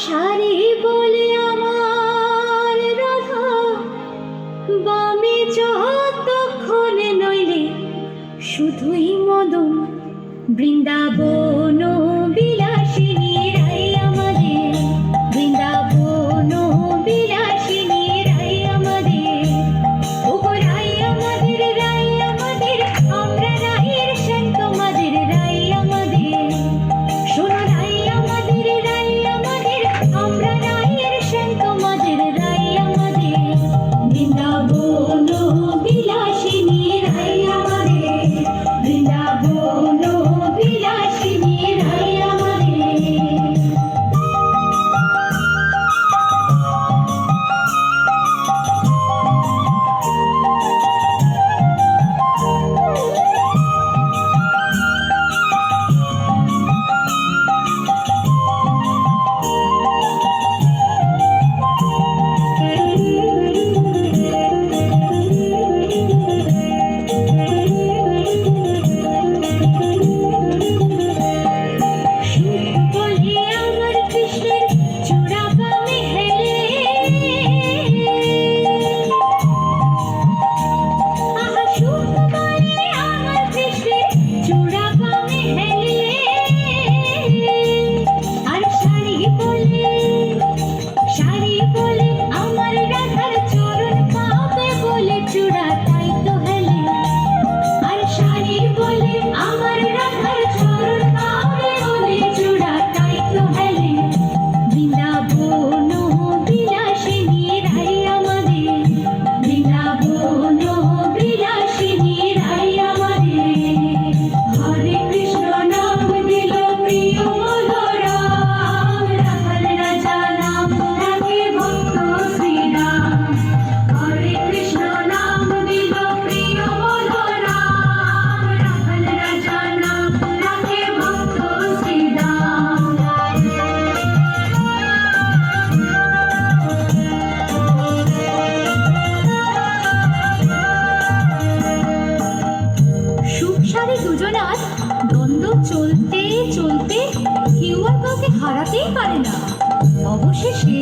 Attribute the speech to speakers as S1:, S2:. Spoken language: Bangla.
S1: সারি বলে আমার রাধা, বামে যতক্ষণে নইলে শুধুই মদন বৃন্দাবন বিলাসিনী রাই আমাদের, বৃন্দাবন বিলাসিনী রাই আমাদের। ওগো রাই আমাদের, রাই আমাদের, আমরা রাইয়ের সেন তোমাদের রাই আমাদের। শোনো রাই আমাদের, রাই আমাদের, আমরা রাইয়ের সেন তোমাদের রাই আমাদের। বৃন্দাবন বিলাসিনী রাই আমাদের, বৃন্দাবন বিলাসিনী রাই আমাদের। দুজনার দ্বন্দ্ব চলতে চলতে কেউ আর কাউকে হারাতেই পারে না। অবশেষে